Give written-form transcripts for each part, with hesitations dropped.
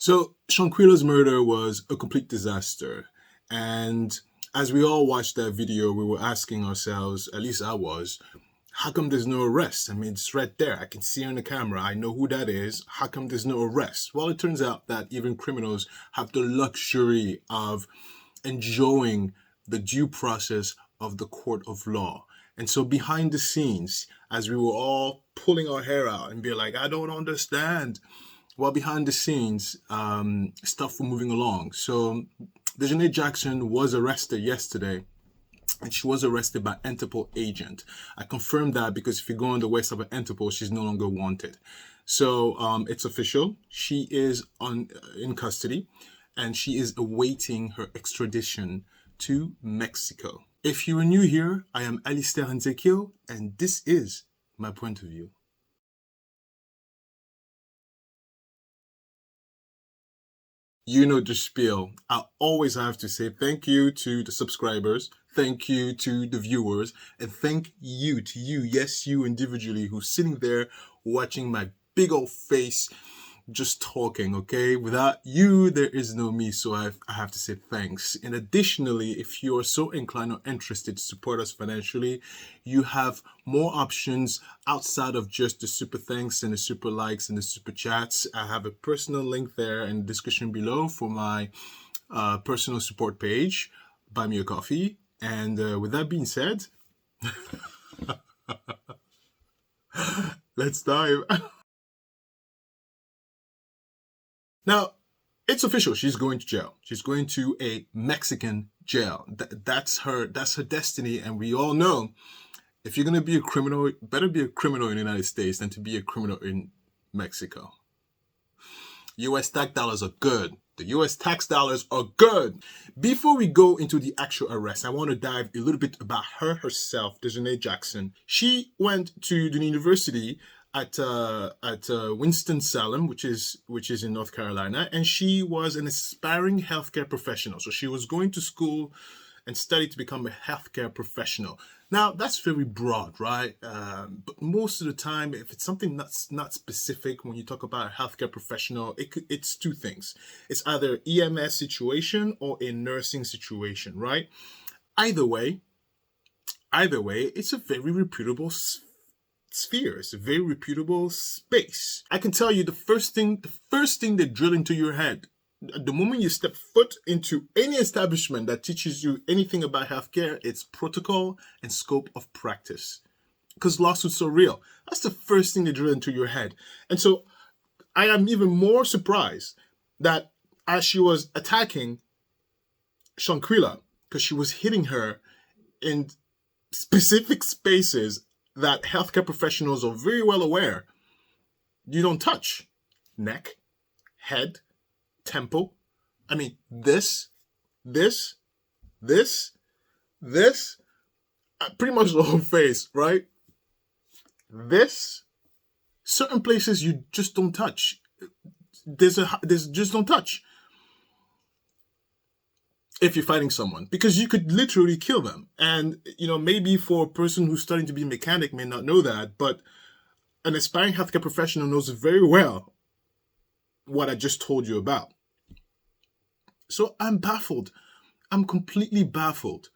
So Shanquella's murder was a complete disaster. And as we all watched that video, we were asking ourselves, at least I was, how come there's no arrest? I mean, it's right there. I can see her on the camera. I know who that is. How come there's no arrest? Well, it turns out that even criminals have the luxury of enjoying the due process of the court of law. And so behind the scenes, as we were all pulling our hair out and be like, I don't understand. Well, behind the scenes, stuff were moving along. So Daejhanae Jackson was arrested yesterday, and she was arrested by Interpol agent. I confirmed that because if you go on the website of Interpol, she's no longer wanted. So it's official. She is in custody, and she is awaiting her extradition to Mexico. If you are new here, I am Alistair Nzekio, and this is my point of view. You know the spiel. I always have to say thank you to the subscribers, thank you to the viewers, and thank you to you, yes, you individually, who's sitting there watching my big old face just talking, okay? Without you, there is no me, so I have to say thanks. And additionally, if you are so inclined or interested to support us financially, you have more options outside of just the super thanks and the super likes and the super chats. I have a personal link there in the description below for my personal support page. Buy me a coffee. And with that being said, let's dive. Now, it's official. She's going to jail. She's going to a Mexican jail. That's her destiny. And we all know if you're going to be a criminal, better be a criminal in the United States than to be a criminal in Mexico. U.S. tax dollars are good. The U.S. tax dollars are good. Before we go into the actual arrest, I want to dive a little bit about her herself, Daejhanae Jackson. She went to the university at Winston-Salem, which is in North Carolina, and she was an aspiring healthcare professional. So she was going to school and study to become a healthcare professional. Now, that's very broad, right? But most of the time, if it's something that's not specific, when you talk about a healthcare professional, it's two things. It's either EMS situation or a nursing situation, right? Either way, it's a very reputable sphere. It's a very reputable space. I can tell you the first thing they drill into your head the moment you step foot into any establishment that teaches you anything about healthcare, it's protocol and scope of practice. Because lawsuits are real. That's the first thing they drill into your head. And so I am even more surprised that as she was attacking Shanquella, because she was hitting her in specific spaces that healthcare professionals are very well aware you don't touch. Neck, head, temple. I mean, this, pretty much the whole face, right? This, certain places you just don't touch. There's just don't touch if you're fighting someone, because you could literally kill them. And, you know, maybe for a person who's starting to be a mechanic may not know that, but an aspiring healthcare professional knows very well what I just told you about. So I'm baffled. I'm completely baffled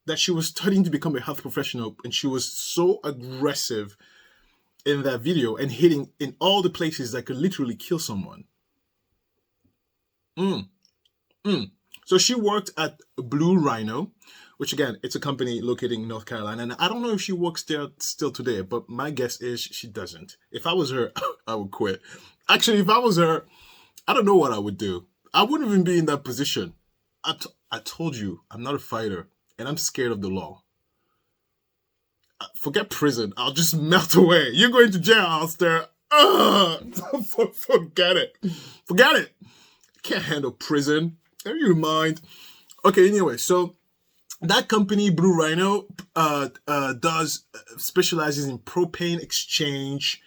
that she was studying to become a health professional and she was so aggressive in that video and hitting in all the places that could literally kill someone. So she worked at Blue Rhino, which again, it's a company located in North Carolina. And I don't know if she works there still today, but my guess is she doesn't. If I was her, I would quit. Actually, if I was her, I don't know what I would do. I wouldn't even be in that position. I told you, I'm not a fighter and I'm scared of the law. Forget prison. I'll just melt away. You're going to jail, Alistair. Forget it. Forget it. Can't handle prison. Never you mind. Okay, anyway, so that company, Blue Rhino, specializes in propane exchange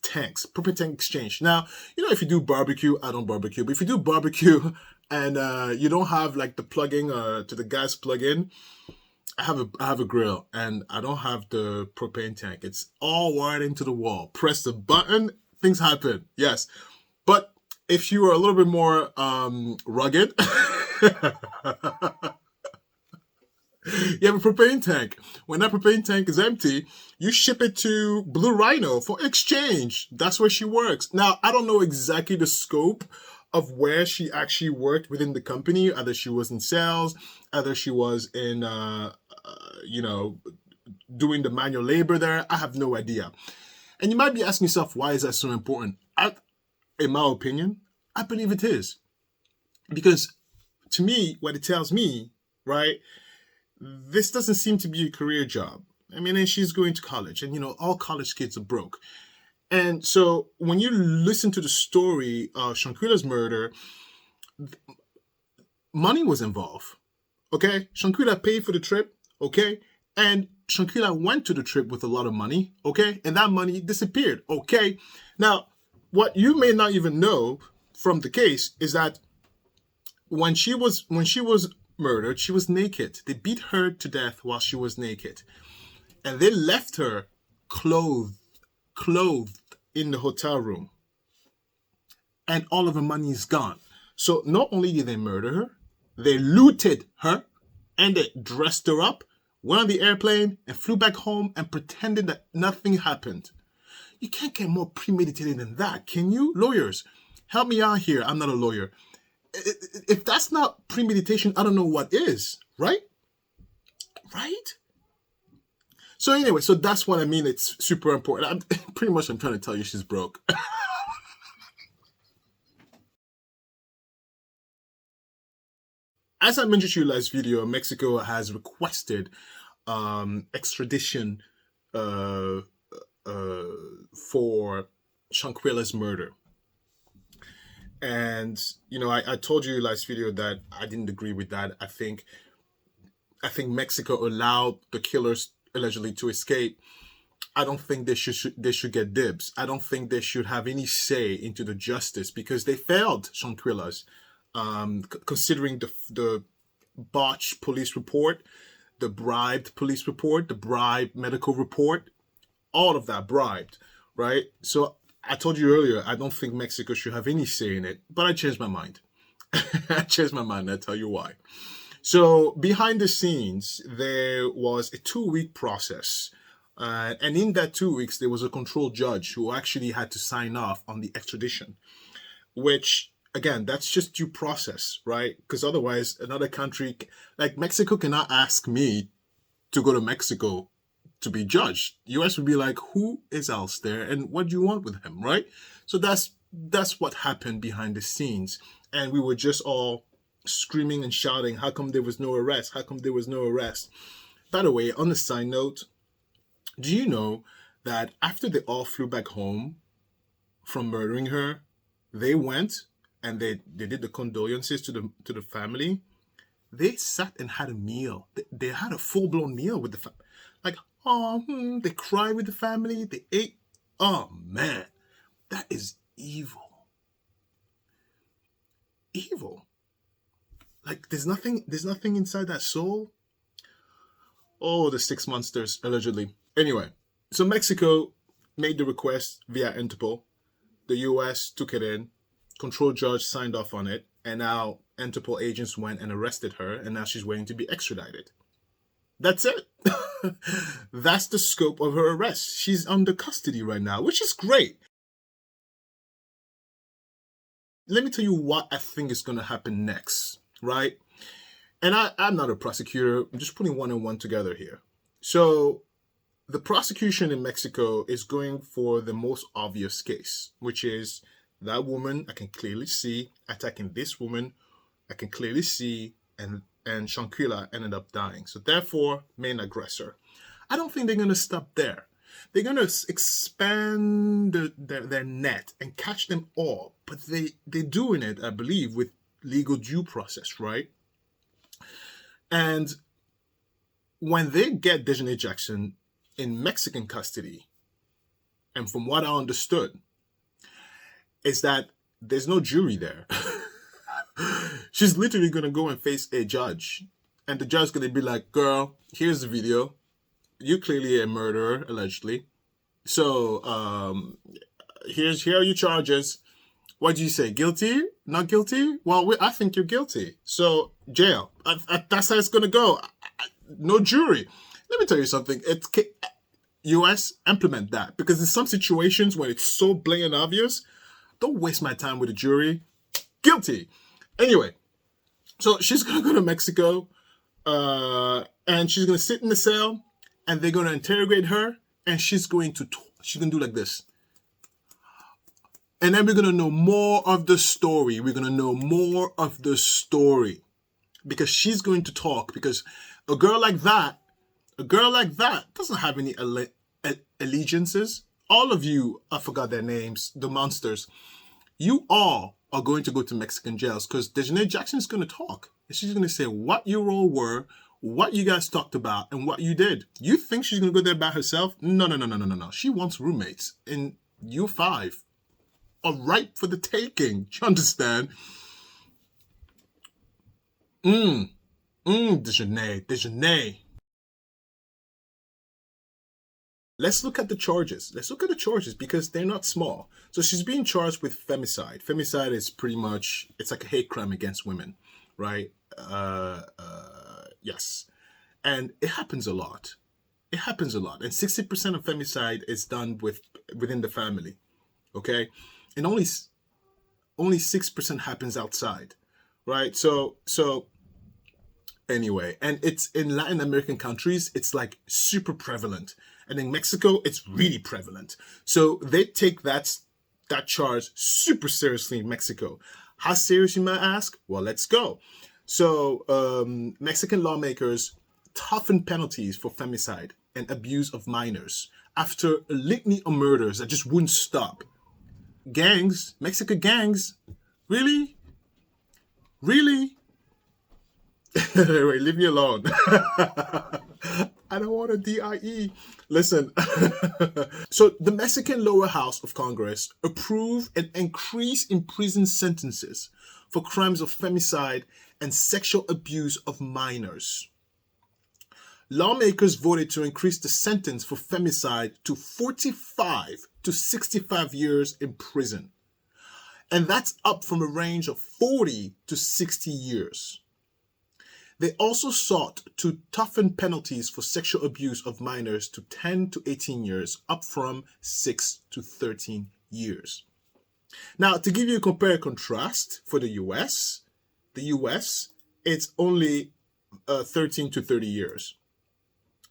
tanks, propane tank exchange. Now, you know, if you do barbecue, I don't barbecue, but if you do barbecue and you don't have like the plug-in to the gas plug-in, I have a grill and I don't have the propane tank. It's all wired into the wall. Press the button, things happen. Yes. But If you were a little bit more rugged, you have a propane tank. When that propane tank is empty, you ship it to Blue Rhino for exchange. That's where she works. Now, I don't know exactly the scope of where she actually worked within the company. Either she was in sales, either she was in, you know, doing the manual labor there. I have no idea. And you might be asking yourself, why is that so important? In my opinion, I believe it is. Because to me, what it tells me, right, this doesn't seem to be a career job. I mean, and she's going to college, and you know, all college kids are broke. And so when you listen to the story of Shanquella's murder, money was involved. Okay, Shanquella paid for the trip. Okay, and Shanquella went to the trip with a lot of money. Okay, and that money disappeared. Okay, now what you may not even know from the case is that when she was murdered, she was naked. They beat her to death while she was naked, and they left her clothed in the hotel room, and all of her money is gone. So not only did they murder her, they looted her, and they dressed her up, went on the airplane, and flew back home and pretended that nothing happened. You can't get more premeditated than that, can you? Lawyers, help me out here. I'm not a lawyer. If that's not premeditation, I don't know what is, right? Right? So anyway, so that's what I mean. It's super important. I'm trying to tell you she's broke. As I mentioned to you last video, Mexico has requested extradition for Shanquella's murder. And, you know, I told you last video that I didn't agree with that. I think Mexico allowed the killers allegedly to escape. I don't think they should get dibs. I don't think they should have any say into the justice, because they failed Shanquella's, considering the botched police report, the bribed police report, the bribed medical report, all of that bribed, right? So I told you earlier, I don't think Mexico should have any say in it, but I changed my mind. I changed my mind, I'll tell you why. So behind the scenes, there was a 2-week process. And in that 2 weeks, there was a control judge who actually had to sign off on the extradition, which, again, that's just due process, right? Because otherwise, another country, like Mexico, cannot ask me to go to Mexico to be judged. US would be like, who is else there and what do you want with him, right? So that's what happened behind the scenes. And we were just all screaming and shouting, how come there was no arrest? How come there was no arrest? By the way, on a side note, do you know that after they all flew back home from murdering her, they went and they did the condolences to the family? They sat and had a meal. They had a full-blown meal with the family. Like, they cried with the family. They ate. Oh, man. That is evil. Evil. Like, there's nothing inside that soul. Oh, the 6 monsters, allegedly. Anyway, so Mexico made the request via Interpol. The US took it in. Control judge signed off on it. And now Interpol agents went and arrested her. And now she's waiting to be extradited. That's it. That's the scope of her arrest. She's under custody right now, which is great. Let me tell you what I think is going to happen next, right? And I'm not a prosecutor. I'm just putting one and one together here. So the prosecution in Mexico is going for the most obvious case, which is that woman I can clearly see attacking this woman. I can clearly see, and Shanquella ended up dying. So therefore, main aggressor. I don't think they're going to stop there. They're going to expand their net and catch them all. But they're doing it, I believe, with legal due process, right? And when they get Daejhanae Jackson in Mexican custody, and from what I understood, is that there's no jury there. She's literally going to go and face a judge. And the judge's going to be like, girl, here's the video. You're clearly a murderer, allegedly. So here are your charges. What do you say? Guilty? Not guilty? Well, I think you're guilty. So jail. That's how it's gonna go. No jury. Let me tell you something. US implement that, because in some situations when it's so blatant obvious, don't waste my time with a jury. Guilty. Anyway, so she's gonna go to Mexico, and she's gonna sit in the cell, and they're gonna interrogate her, and she's gonna do like this. And then we're going to know more of the story. We're going to know more of the story, because she's going to talk, because a girl like that doesn't have any allegiances. All of you, I forgot their names, the monsters, you all are going to go to Mexican jails, because Daejhanae Jackson is going to talk. And she's going to say what your role were, what you guys talked about, and what you did. You think she's going to go there by herself? No. She wants roommates. And you 5 are ripe for the taking. You understand? Daejhanae. Let's look at the charges. Because they're not small. So she's being charged with femicide. Femicide is pretty much, it's like a hate crime against women, right? Yes. And it happens a lot. And 60% of femicide is done within the family, okay? And only 6% happens outside, right? So anyway, and it's in Latin American countries, it's like super prevalent. And in Mexico, it's really prevalent. So they take that charge super seriously in Mexico. How serious, you might ask? Well, let's go. So Mexican lawmakers toughen penalties for femicide and abuse of minors after a litany of murders that just wouldn't stop. Gangs, Mexican gangs, really? Wait, leave me alone. I don't want a DIE. Listen. So the Mexican lower house of Congress approved an increase in prison sentences for crimes of femicide and sexual abuse of minors. Lawmakers voted to increase the sentence for femicide to 45 to 65 years in prison. And that's up from a range of 40 to 60 years. They also sought to toughen penalties for sexual abuse of minors to 10 to 18 years, up from 6 to 13 years. Now, to give you a compare and contrast for the US, it's only 13 to 30 years.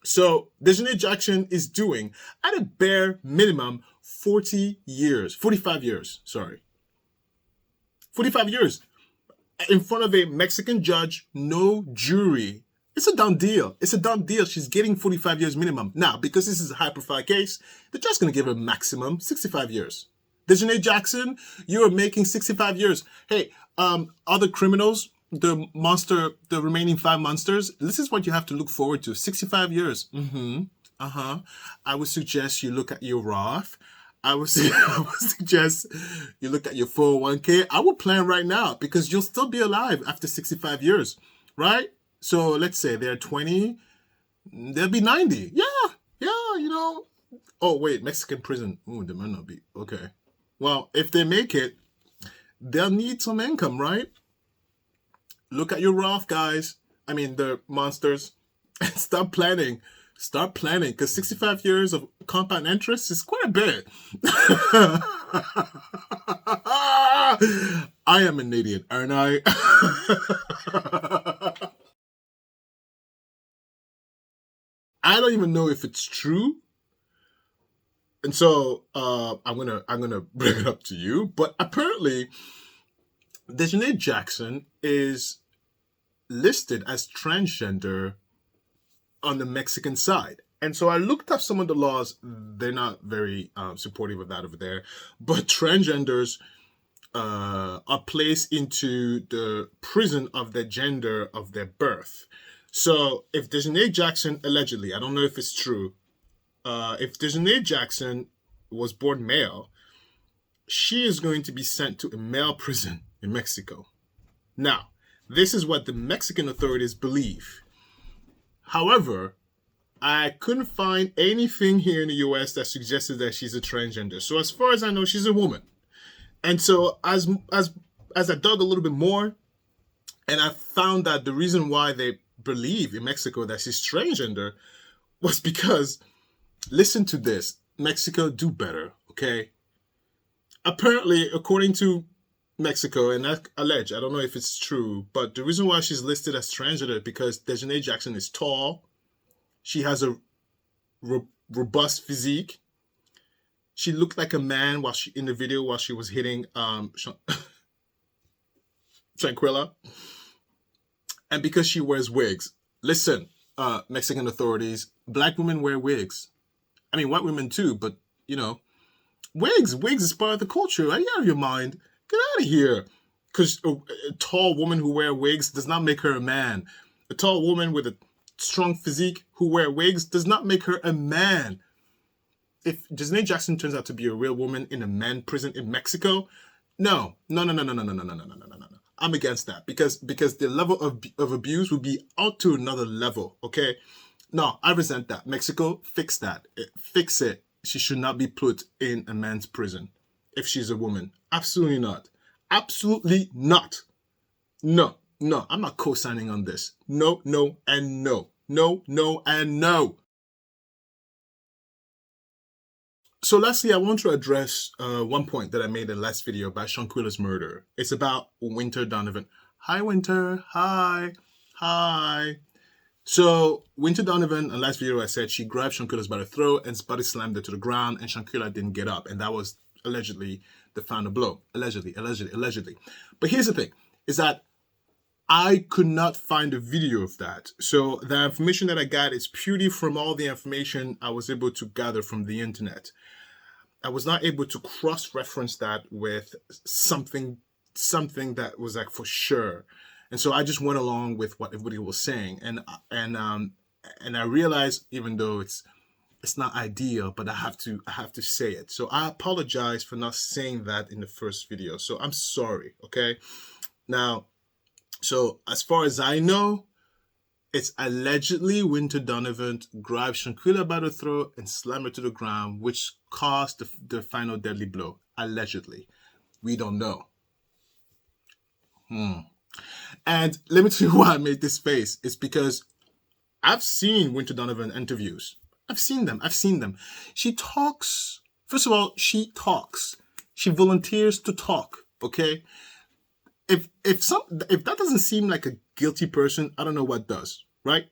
So Daejhanae Jackson is doing, at a bare minimum, 45 years, 45 years. In front of a Mexican judge, no jury. It's a done deal. She's getting 45 years minimum. Now, because this is a high-profile case, the judge's going to give her maximum 65 years. Daejhanae Jackson, you're making 65 years. Hey, other criminals, the remaining 5 monsters, this is what you have to look forward to. 65 years. I would suggest you look at your Roth. I would suggest you look at your 401k. I would plan right now, because you'll still be alive after 65 years, right? So let's say they're 20, they'll be 90. Yeah, you know. Oh, wait, Mexican prison. Ooh, they might not be. Okay. Well, if they make it, they'll need some income, right? Look at your Roth, guys. I mean, the monsters. Start planning, because 65 years of compound interest is quite a bit. I am an idiot, aren't I? I don't even know if it's true. And so I'm gonna bring it up to you. But apparently, Daejhanae Jackson is listed as transgender on the Mexican side. And so I looked up some of the laws. They're not very supportive of that over there. But transgenders are placed into the prison of the gender of their birth. So if Daejhanae Jackson, allegedly, I don't know if it's true, if Daejhanae Jackson was born male, she is going to be sent to a male prison in Mexico. Now, this is what the Mexican authorities believe. However, I couldn't find anything here in the US that suggested that she's a transgender. So as far as I know, she's a woman. And so as I dug a little bit more, and I found that the reason why they believe in Mexico that she's transgender was because, listen to this, Mexico, do better, okay? Apparently, according to Mexico, and I allege, I don't know if it's true, but the reason why she's listed as transgender is because Daejhanae Jackson is tall, she has a robust physique, she looked like a man while she in the video while she was hitting Shanquella, and because she wears wigs. Listen, Mexican authorities, black women wear wigs. I mean, white women too, but you know, wigs is part of the culture. Are you out of your mind? Get out of here. Because a tall woman who wears wigs does not make her a man. A tall woman with a strong physique who wears wigs does not make her a man. If Daejhanae Jackson turns out to be a real woman in a man prison in Mexico, no. I'm against that because the level of abuse would be out to another level, okay? No, I resent that. Mexico, fix that. Fix it. She should not be put in a man's prison if she's a woman. Absolutely not. Absolutely not. No, I'm not co-signing on this. No, and no. No, and no. So lastly, I want to address one point that I made in the last video about Shanquella's murder. It's about Winter Donovan. Hi, Winter. Hi. So Winter Donovan, in the last video I said she grabbed Shanquella by the throat and body slammed her to the ground, and Shanquella didn't get up. And that was allegedly the final blow. Allegedly. But here's the thing, is that I could not find a video of that. So the information that I got is purely from all the information I was able to gather from the internet. I was not able to cross-reference that with something that was like for sure. And so I just went along with what everybody was saying. And I realized, even though it's not ideal, but I have to say it. So I apologize for not saying that in the first video. So I'm sorry, okay? Now, so as far as I know, it's allegedly Winter Donovan grabbed Shanquella by the throat and slammed her to the ground, which caused the final deadly blow. Allegedly. We don't know. And let me tell you why I made this face. It's because I've seen Winter Donovan interviews. I've seen them. She talks. First of all, she talks. She volunteers to talk, okay? If that doesn't seem like a guilty person, I don't know what does, right?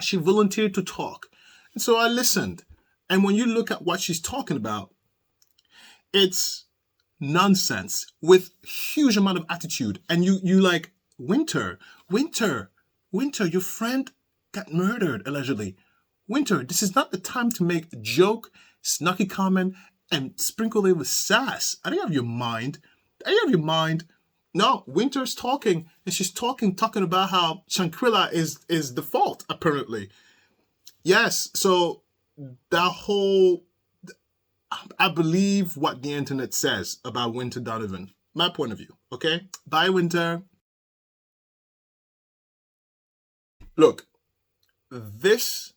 She volunteered to talk. And so I listened. And when you look at what she's talking about, it's nonsense with huge amount of attitude. And you like, Winter, your friend got murdered, allegedly. Winter, this is not the time to make a joke, snarky comment, and sprinkle it with sass. Are you out of your mind? No, Winter's talking, and she's talking about how Shanquella is the fault, apparently. Yes, so that whole, I believe what the internet says about Winter Donovan. My point of view, okay? Bye, Winter. Look, this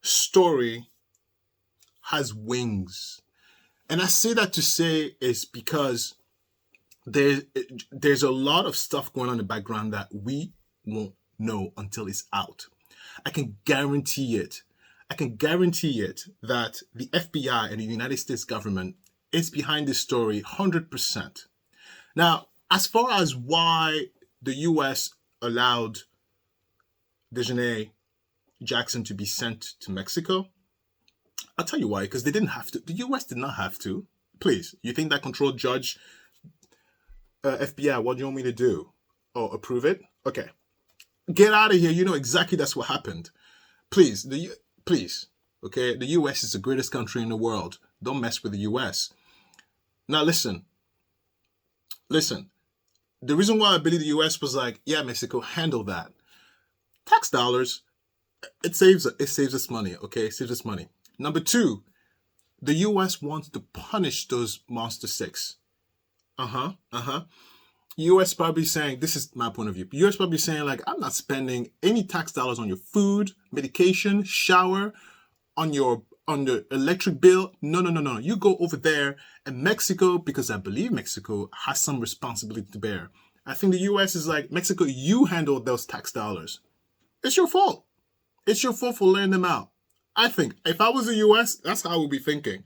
story has wings. And I say that to say is because there's a lot of stuff going on in the background that we won't know until it's out. I can guarantee it that the FBI and the United States government is behind this story 100%. Now, as far as why the US allowed Daejhanae Jackson to be sent to Mexico, I'll tell you why, because they didn't have to. The US did not have to. Please, you think that controlled judge FBI, what do you want me to do? Oh, approve it? Okay. Get out of here. You know exactly that's what happened. Please, okay? The US is the greatest country in the world. Don't mess with the US. Now, listen. The reason why I believe the US was like, yeah, Mexico, handle that. Tax dollars, it saves us money, okay? It saves us money. Number two, the US wants to punish those Monster 6. US probably saying, this is my point of view, US probably saying like, I'm not spending any tax dollars on your food, medication, shower, on your on the electric bill. No, no, no, no. You go over there and Mexico, because I believe Mexico has some responsibility to bear. I think the US is like, Mexico, you handle those tax dollars. It's your fault. It's your fault for laying them out. I think if I was the US, that's how I would be thinking.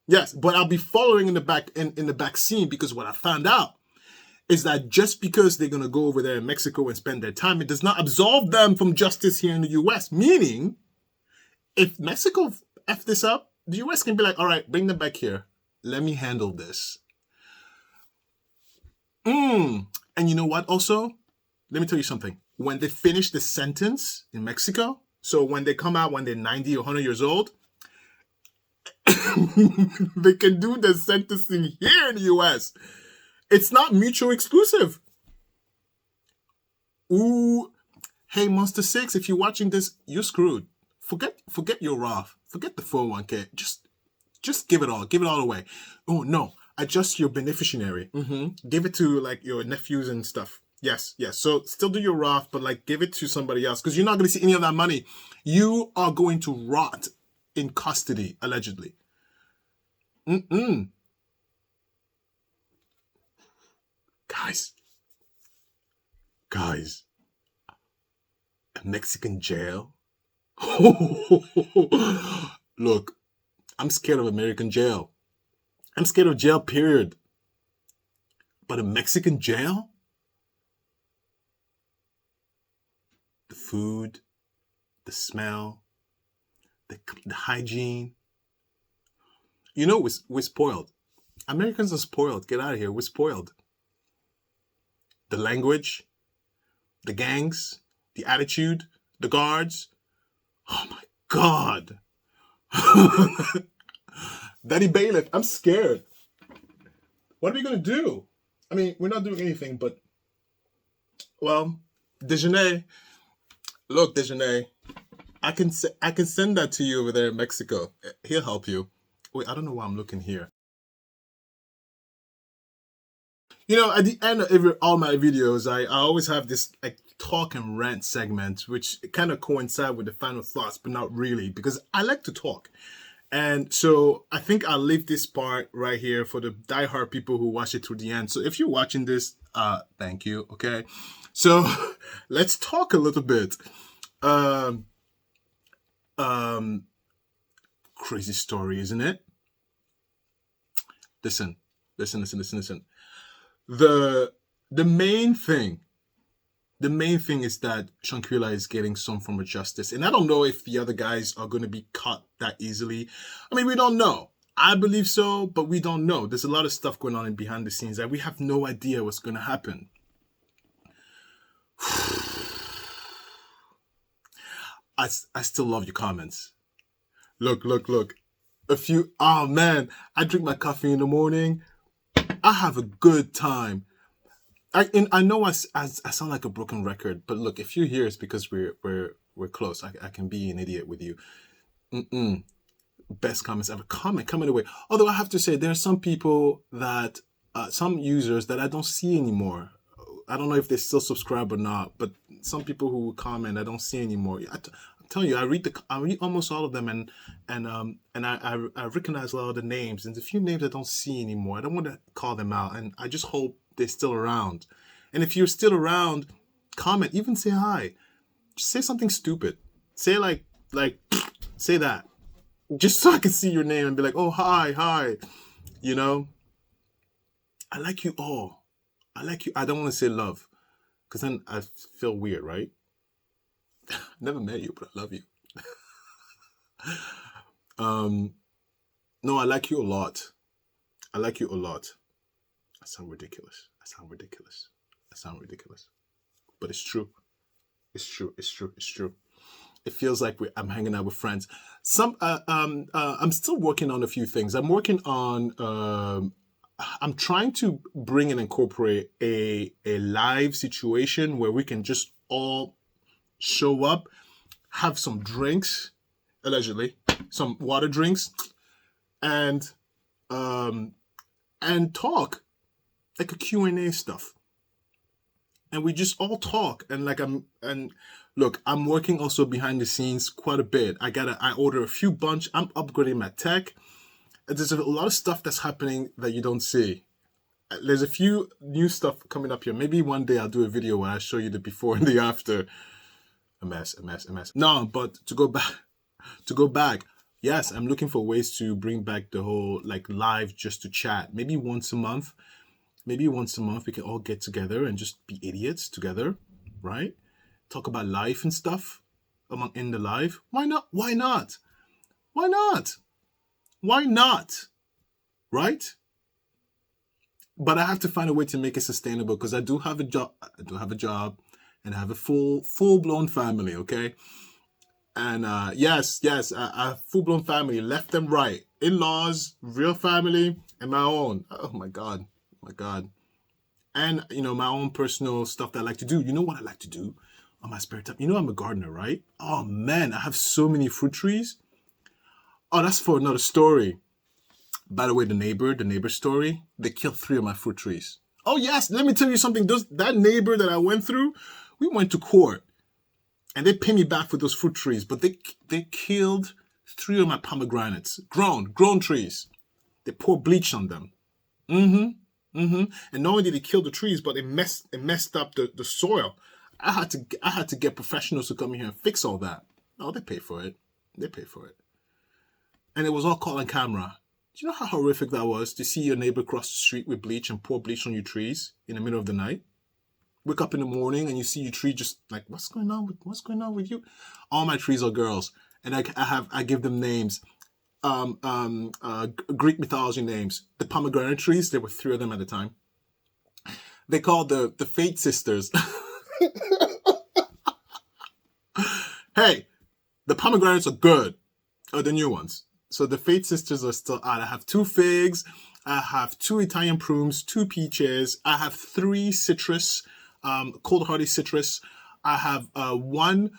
Yes, but I'll be following in the back scene, because what I found out is that just because they're going to go over there in Mexico and spend their time, it does not absolve them from justice here in the US. Meaning, if Mexico F this up, the US can be like, all right, bring them back here. Let me handle this. And you know what also? Let me tell you something. When they finish the sentence in Mexico, so when they come out when they're 90 or 100 years old, they can do the sentencing here in the US. It's not mutually exclusive. Ooh, hey, Monster 6, if you're watching this, you're screwed. Forget your Roth. Forget the 401k. Just give it all. Give it all away. Oh, no. Adjust your beneficiary. Give it to, like, your nephews and stuff. Yes. So still do your Roth, but, like, give it to somebody else, because you're not going to see any of that money. You are going to rot in custody, allegedly. Guys, a Mexican jail? Look, I'm scared of American jail. I'm scared of jail, period. But a Mexican jail? The food, the smell, the hygiene. You know, we're spoiled. Americans are spoiled. Get out of here. We're spoiled. The language, the gangs, the attitude, the guards. Oh my God. Daddy Bailiff, I'm scared. What are we going to do? I mean, we're not doing anything, but, well, Daejhanae, look, Daejhanae, I can send that to you over there in Mexico. He'll help you. Wait, I don't know why I'm looking here. You know, at the end of all my videos, I always have this like talk and rant segment, which kind of coincide with the final thoughts, but not really, because I like to talk. And so I think I'll leave this part right here for the diehard people who watch it through the end. So if you're watching this, thank you. Okay. So let's talk a little bit. Crazy story, isn't it? Listen. The main thing is that Shanquella is getting some form of justice. And I don't know if the other guys are going to be caught that easily. I mean, we don't know. I believe so, but we don't know. There's a lot of stuff going on behind the scenes that we have no idea what's going to happen. I still love your comments. Look. Oh man, I drink my coffee in the morning. I have a good time. I know I sound like a broken record, but look, if you're here, it's because we're close. I can be an idiot with you. Best comments ever. Comment away. Although I have to say, there are some people that, some users that I don't see anymore. I don't know if they still subscribe or not, but some people who comment I don't see anymore. I'm telling you, I read almost all of them, and I recognize a lot of the names, and there's a few names I don't see anymore. I don't want to call them out, and I just hope they're still around. And if you're still around, comment, even say hi. Just say something stupid. Say like say that. Just so I can see your name and be like, oh, hi. You know? I like you all. I like you. I don't want to say love, because then I feel weird, right? Never met you, but I love you. No, I like you a lot. I sound ridiculous. But it's true. It's true. It feels like I'm hanging out with friends. I'm still working on a few things. I'm trying to bring and incorporate a live situation where we can just all show up, have some drinks, allegedly, some water drinks, and talk, like a Q&A stuff. and we just all talk. And like and look, I'm working also behind the scenes quite a bit. I order a few bunch. I'm upgrading my tech. There's a lot of stuff that's happening that you don't see. There's a few new stuff coming up here. Maybe one day I'll do a video where I show you the before and the after. A mess, a mess, a mess. No, but to go back, yes, I'm looking for ways to bring back the whole like live just to chat. Maybe once a month. Maybe once a month we can all get together and just be idiots together, right? Talk about life and stuff in the live. Why not? Why not? Why not? Why not? Right? But I have to find a way to make it sustainable because I do have a job. I do have a job, and I have a full blown family. Okay, and yes, I have full blown family, left and right, in laws, real family, and my own. Oh my god, my god, and my own personal stuff that I like to do. You know what I like to do on my spare time? I'm a gardener, right? Oh man, I have so many fruit trees. Oh, that's for another story. By the way, the neighbor story, they killed 3 of my fruit trees. Oh yes, let me tell you something. That neighbor that I went through, we went to court, and they paid me back for those fruit trees, but they killed 3 of my pomegranates, grown trees. They poured bleach on them. And not only did they kill the trees, but it messed up the soil. I had to get professionals to come here and fix all that. Oh, they pay for it. They pay for it. And it was all caught on camera. Do you know how horrific that was to see your neighbor cross the street with bleach and pour bleach on your trees in the middle of the night? Wake up in the morning and you see your tree just like, what's going on with you? All my trees are girls, and I give them names, Greek mythology names. The pomegranate trees, there were 3 of them at the time. They called the Fate Sisters. Hey, the pomegranates are good. Oh, the new ones. So the Fate Sisters are still out. I have 2 figs. I have 2 Italian prunes, 2 peaches. I have 3 citrus, cold hardy citrus. I have 1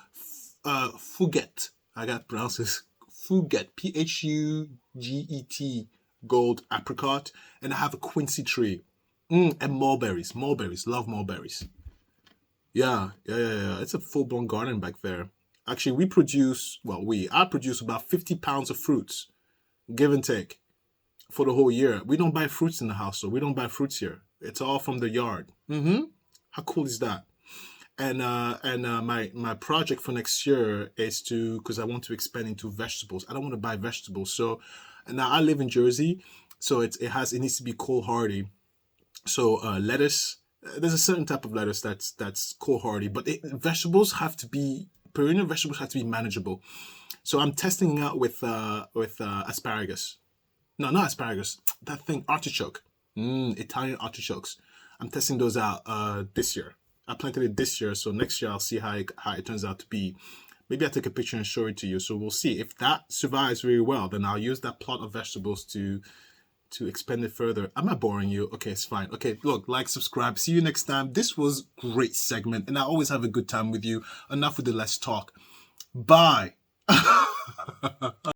fouguette. I got pronounces fouguette, Phuget, gold apricot, and I have a quincy tree. And mulberries. Love mulberries. Yeah. It's a full-blown garden back there. Actually, I produce about 50 pounds of fruits, give and take, for the whole year. We don't buy fruits in the house, so we don't buy fruits here. It's all from the yard. How cool is that? And my project for next year is because I want to expand into vegetables. I don't want to buy vegetables. So now I live in Jersey, so it needs to be cold hardy. So lettuce, there's a certain type of lettuce that's cold hardy, but perennial vegetables have to be manageable. So I'm testing it out with asparagus. No, not asparagus. That thing, artichoke. Italian artichokes. I'm testing those out this year. I planted it this year, so next year I'll see how it turns out to be. Maybe I'll take a picture and show it to you. So we'll see. If that survives very well, then I'll use that plot of vegetables to expand it further. Am I boring you? Okay, it's fine. Okay, look, like, subscribe. See you next time. This was a great segment, and I always have a good time with you. Enough with the let's talk. Bye.